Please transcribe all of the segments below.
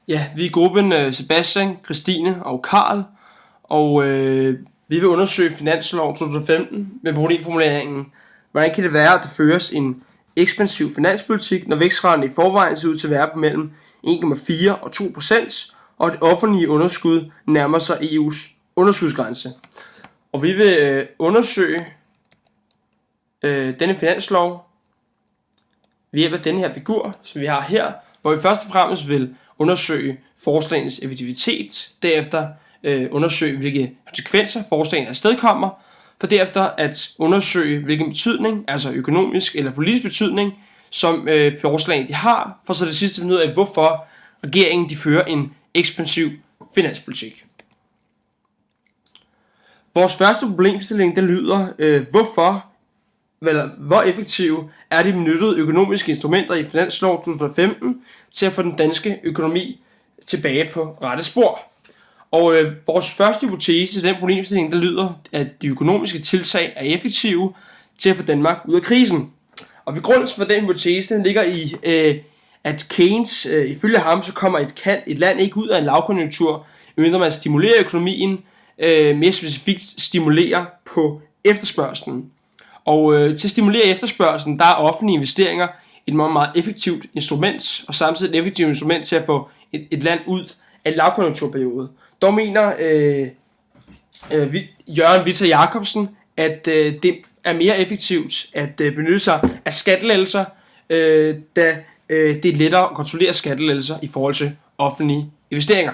Ja, vi er i gruppen Sebastian, Christine og Karl, og vi vil undersøge finanslov 2015 med problemformuleringen: hvordan kan det være, at der føres en ekspansiv finanspolitik, når vækstraten i forvejen ser ud til at være på mellem 1,4 og 2%, og det offentlige underskud nærmer sig EU's underskudsgrænse. Og vi vil undersøge denne finanslov ved hjælp af denne her figur, som vi har her, hvor vi først og fremmest vil undersøge forslagenes effektivitet, derefter undersøge, hvilke konsekvenser forslagene afstedkommer, for derefter at undersøge, hvilken betydning, altså økonomisk eller politisk betydning, som forslagene de har, for så det sidste finde ud af, hvorfor regeringen de fører en ekspansiv finanspolitik. Vores første problemstilling, den lyder, hvor effektive er de benyttede økonomiske instrumenter i finanslov 2015 til at få den danske økonomi tilbage på rette spor. Og vores første hypotese til den problemstilling, der lyder, at de økonomiske tiltag er effektive til at få Danmark ud af krisen. Og begrundelsen for den hypotese den ligger i, at Keynes, ifølge ham, så kommer et land ikke ud af en lavkonjunktur, medmindre man stimulerer økonomien, mere specifikt stimulerer på efterspørgselen. Og til at stimulere efterspørgselen, der er offentlige investeringer et meget, meget effektivt instrument, og samtidig et effektivt instrument til at få et land ud af en lavkonjunkturperiode. Dog mener Jørgen Vita Jacobsen, at det er mere effektivt at benytte sig af skattelettelser, da det er lettere at kontrollere skattelettelser i forhold til offentlige investeringer.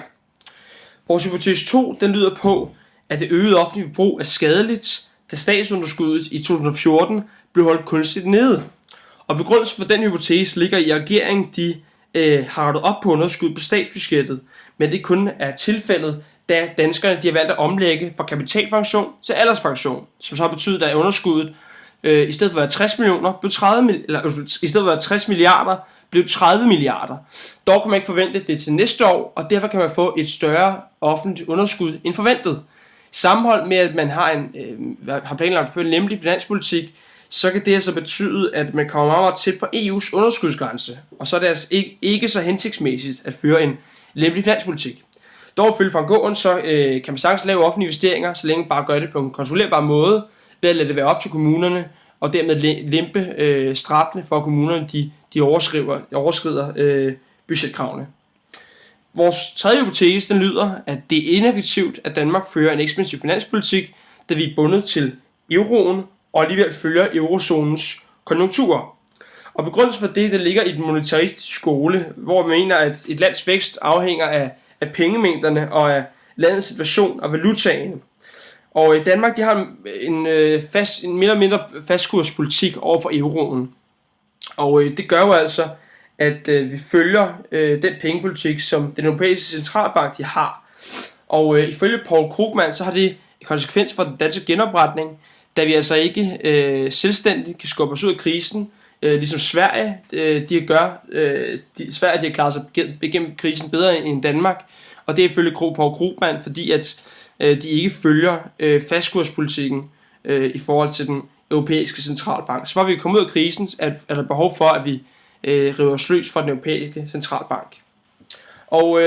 Vores hypotese 2, den lyder på, at det øgede offentlige forbrug er skadeligt, da statsunderskuddet i 2014 blev holdt kunstigt nede. Og begrundelsen for den hypotese ligger i, at regeringen har rettet op på underskud på statsbudgettet, men det kun er tilfældet, da danskerne de har valgt at omlægge fra kapitalpension til alderspension, som så har betydet, at underskuddet i stedet for at være 60 millioner blev 60 milliarder blev 30 milliarder. Dog kan man ikke forvente det til næste år, og derfor kan man få et større offentligt underskud end forventet. Sammenholdt med, at man har planlagt at føre en lempelig finanspolitik, så kan det altså betyde, at man kommer meget tæt på EU's underskudsgrænse, og så er det altså ikke så hensigtsmæssigt at føre en lempelig finanspolitik. Dog ifølge Frank Aaen, så kan man sagtens lave offentlige investeringer, så længe man bare gør det på en kontrollerbar måde, ved at lade det være op til kommunerne, og dermed lempe straffene for, at kommunerne de overskrider budgetkravene. Vores tredje hypotese den lyder, at det er ineffektivt, at Danmark fører en ekspansiv finanspolitik, da vi er bundet til euroen og alligevel følger eurozonens konjunkturer. Og begrundelsen for det ligger i den monetaristiske skole, hvor man mener, at et lands vækst afhænger af pengemængderne og af landets situation og valutaen. Og i Danmark de har en mere eller mindre fastkurspolitik over for euroen. Og det gør jo altså, at vi følger den pengepolitik, som den europæiske centralbank de har. Og ifølge Paul Krugman, så har det konsekvens for den danske genopretning, da vi altså ikke selvstændigt kan skubbe os ud af krisen, ligesom Sverige Sverige de har klaret sig igennem krisen bedre end Danmark, og det er ifølge Paul Krugman, fordi at de ikke følger fastkurspolitikken i forhold til den europæiske centralbank. Så for at vi kommer ud af krisen, er der behov for, at vi river os løs fra den europæiske centralbank. Og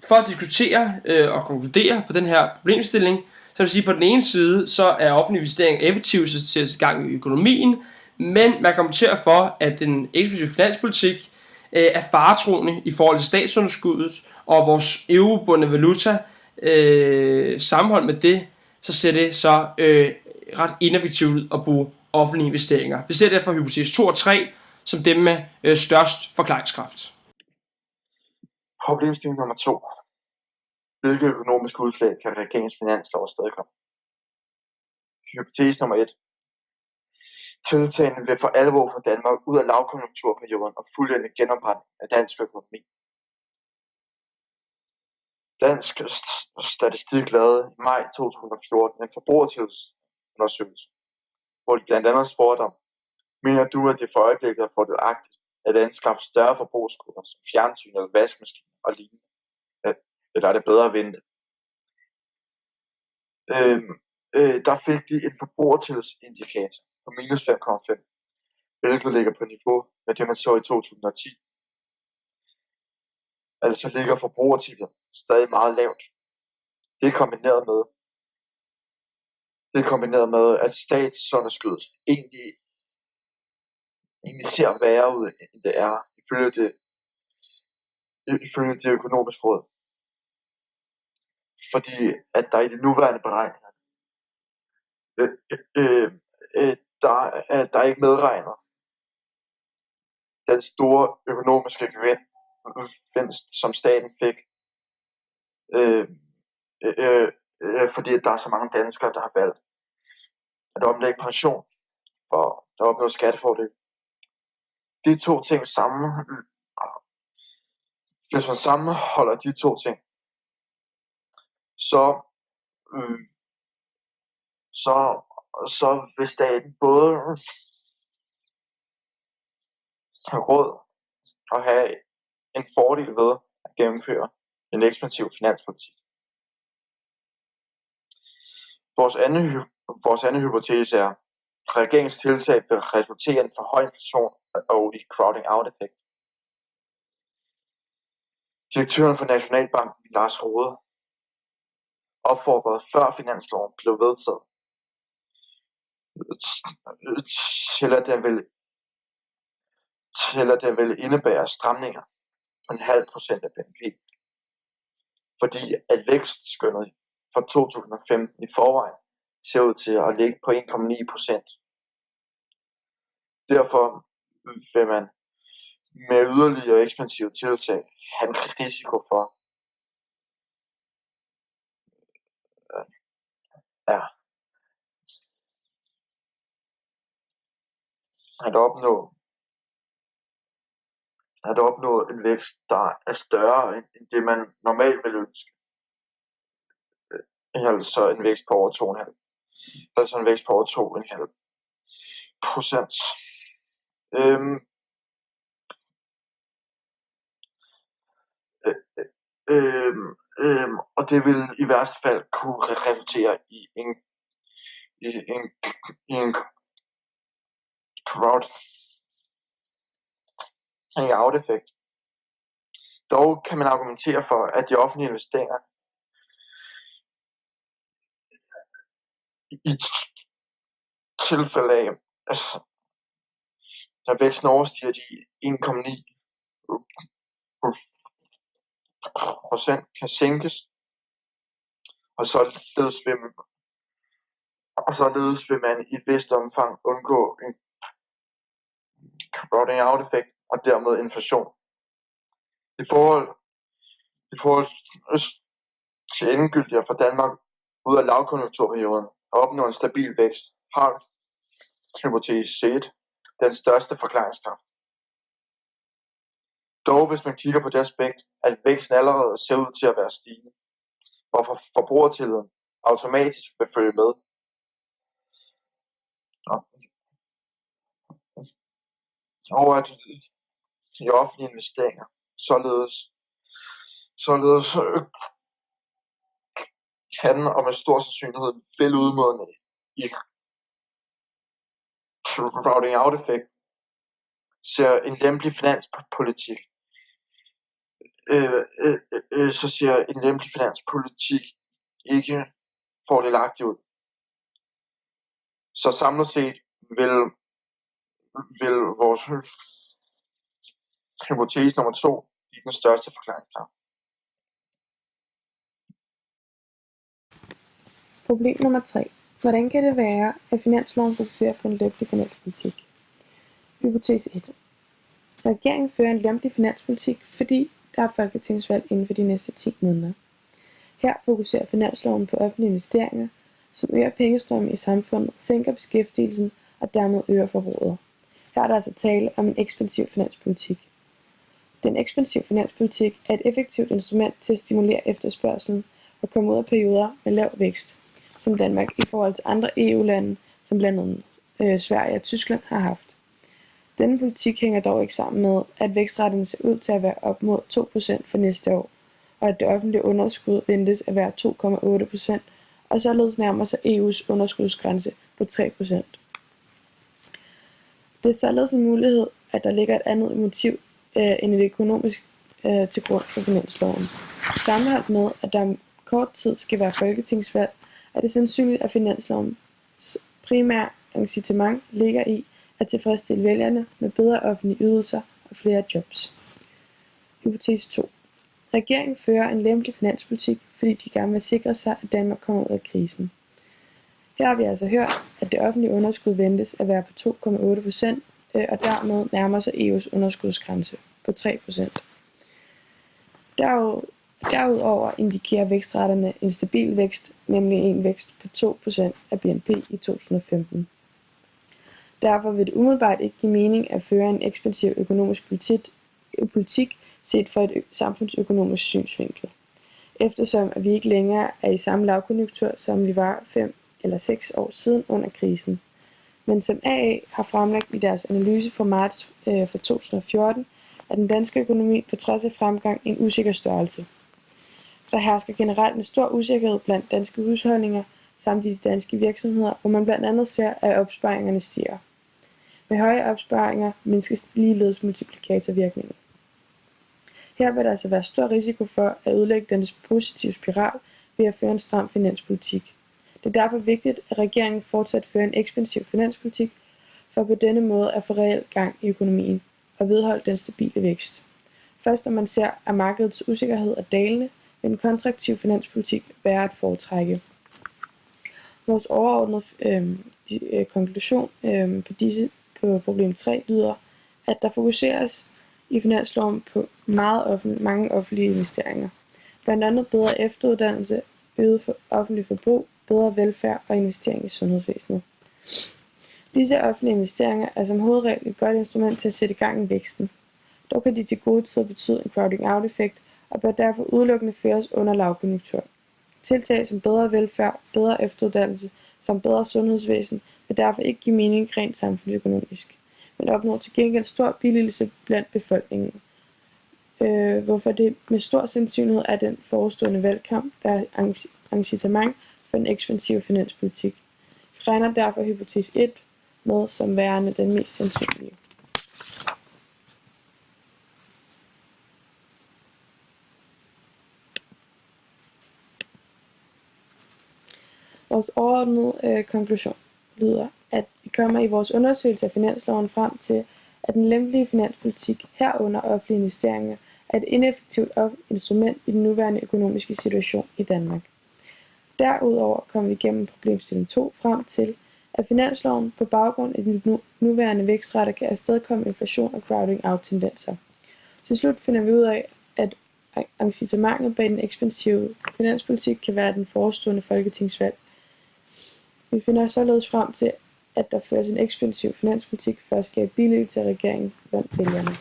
for at diskutere og konkludere på den her problemstilling, så vil sige, at på den ene side, så er offentlige investeringer effektive til at sætte gang i økonomien, men man kommenterer for, at den ekspansive finanspolitik er faretroende i forhold til statsunderskuddet, og vores eurobundne valuta sammenholdt med det, så ser det så ret ineffektivt ud at bruge offentlige investeringer. Vi ser derfor hypotese 2 og 3 som dem med størst forklaringskraft. Problemstilling nummer 2. Hvilke økonomiske udslag kan regeringens finanslov afstedkomme? Hypotese nummer 1. Tiltagene vil for alvor få Danmark ud af lavkonjunkturperioden og fuldende genopretning af dansk økonomi. Dansk Statistik lavede i maj 2014 en forbrugertillidsundersøgelse, hvor de blandt andet spurgte om: mener du, at det for øjeblikket er fordelagtigt at anskaffe større forbrugsgoder som fjernsyn eller vaskemaskiner og lignende? Eller er det bedre at vente? Der fik de en forbrugertillidsindikator på minus 5,5, hvilket ligger på niveau med det, man så i 2010. altså ligger forbrugertippet stadig meget lavt. Det er kombineret med, at statsunderskuddet egentlig ser værre ud, end det er, ifølge det økonomiske råd. Fordi at der i de nuværende beregninger, der er ikke medregnet den store økonomiske gevinst, som staten fik, fordi der er så mange danskere, der har valgt at omlægge pension for at opnå skattefordel. De to ting sammen, hvis man sammenholder de to ting, så vil staten både have råd og have en fordel ved at gennemføre en ekspansiv finanspolitik. Vores anden hypotese er, at regeringens tiltag vil resultere i en for høj inflation og i crowding out effekt. Direktøren for Nationalbanken, Lars Rode, opfordrede før finansloven blev vedtaget til at den ville indebære stramninger på 0,5% af BNP, fordi at vækstskønnet for 2015 i forvejen ser ud til at ligge på 1,9%. Derfor vil man med yderligere ekspansive tiltag have en risiko for at opnå en vækst, der er større end det, man normalt vil ønske. Altså en vækst på over 2,5%. Altså en vækst på over 2,5%. Og det vil i værste fald kunne resultere i en crowding out effekt. Dog kan man argumentere for, at de offentlige investeringer i tilfælde af, når væksten overstiger de 1,9% kan sænkes, og således vil man i et vist omfang undgå en crowding out effekt og dermed inflation. I forhold til endegyldigt for Danmark ud af lavkonjunkturperioden og opnå en stabil vækst, har hypotese 1 den største forklaringskraft. Dog hvis man kigger på det aspekt, at væksten allerede ser ud til at være stigende, hvorfor forbrugertilliden automatisk vil følge med. Og at de offentlige investeringer således kan og med stor sandsynlighed vil udmåne i crowding out effekt, ser en lempelig finanspolitik ikke fordelagtig ud. Så samlet set vil vores hypotese nummer 2 give den største forklaringskraft. Problem nummer 3. Hvordan kan det være, at finansloven fokuserer på en lempelig finanspolitik? Hypotese 1. Regeringen fører en lempelig finanspolitik, fordi der er folketingsvalg inden for de næste 10 måneder. Her fokuserer finansloven på offentlige investeringer, som øger pengestrømmen i samfundet, sænker beskæftigelsen og dermed øger forbruget. Her er der altså tale om en ekspansiv finanspolitik. Den ekspansive finanspolitik er et effektivt instrument til at stimulere efterspørgselen og komme ud af perioder med lav vækst, som Danmark i forhold til andre EU-lande, som blandt andet Sverige og Tyskland har haft. Denne politik hænger dog ikke sammen med, at vækstraten ser ud til at være op mod 2% for næste år, og at det offentlige underskud ventes at være 2,8%, og således nærmer sig EU's underskudsgrænse på 3%. Det er således en mulighed, at der ligger et andet motiv end et økonomisk til grund for finansloven. Sammenholdt med, at der om kort tid skal være folketingsvalg, er det sandsynligt, at finanslovens primære incitament ligger i at tilfredsstille vælgerne med bedre offentlige ydelser og flere jobs. Hypotese 2. Regeringen fører en lempelig finanspolitik, fordi de gerne vil sikre sig, at Danmark kommer ud af krisen. Her har vi altså hørt, at det offentlige underskud ventes at være på 2,8%, og dermed nærmer sig EU's underskudsgrænse på 3%. Derudover indikerer vækstraterne en stabil vækst, nemlig en vækst på 2% af BNP i 2015. Derfor vil det umiddelbart ikke give mening at føre en ekspansiv økonomisk politik set fra et samfundsøkonomisk synsvinkel, eftersom at vi ikke længere er i samme lavkonjunktur, som vi var 5 eller 6 år siden under krisen. Men som AA har fremlagt i deres analyse fra marts for 2014, er den danske økonomi på trods af fremgang en usikker størrelse. Der hersker generelt en stor usikkerhed blandt danske husholdninger samt i de danske virksomheder, hvor man blandt andet ser, at opsparingerne stiger. Med høje opsparinger mindskes ligeledes multiplikatorvirkningen. Her vil der altså være stor risiko for at ødelægge den positive spiral ved at føre en stram finanspolitik. Det er derfor vigtigt, at regeringen fortsat fører en ekspansiv finanspolitik, for på denne måde at få reelt gang i økonomien og vedholde den stabile vækst. Først når man ser, at markedets usikkerhed er dalende, vil en kontraktiv finanspolitik være at foretrække. Vores overordnede konklusion på problem 3 lyder, at der fokuseres i finansloven på mange offentlige investeringer. Blandt andet bedre efteruddannelse, øget offentlig forbrug, bedre velfærd og investering i sundhedsvæsenet. Disse offentlige investeringer er som hovedregel et godt instrument til at sætte i gang i væksten. Dog kan de til gode tider betyde en crowding out-effekt og bør derfor udelukkende føres under lavkonjunktur. Tiltag som bedre velfærd, bedre efteruddannelse samt bedre sundhedsvæsen vil derfor ikke give mening rent samfundsøkonomisk, men opnår til gengæld stor billigelse blandt befolkningen. Hvorfor det med stor sandsynlighed er den forestående valgkamp, der er incitament for en ekspansiv finanspolitik. Vi regner derfor hypotese 1 med som værende den mest sandsynlige. Vores overordnede konklusion lyder, at vi kommer i vores undersøgelse af finansloven frem til, at den lempelige finanspolitik herunder offentlige investeringer er et ineffektivt instrument i den nuværende økonomiske situation i Danmark. Derudover kommer vi gennem problemstilling 2 frem til, at finansloven på baggrund af de nuværende vækstrater kan afstedkomme inflation og crowding out-tendenser. Til slut finder vi ud af, at incitamentet bag den ekspansive finanspolitik kan være den forestående folketingsvalg. Vi finder således frem til, at der føres en ekspansiv finanspolitik for at skabe billigelse til regeringen blandt vælgerne.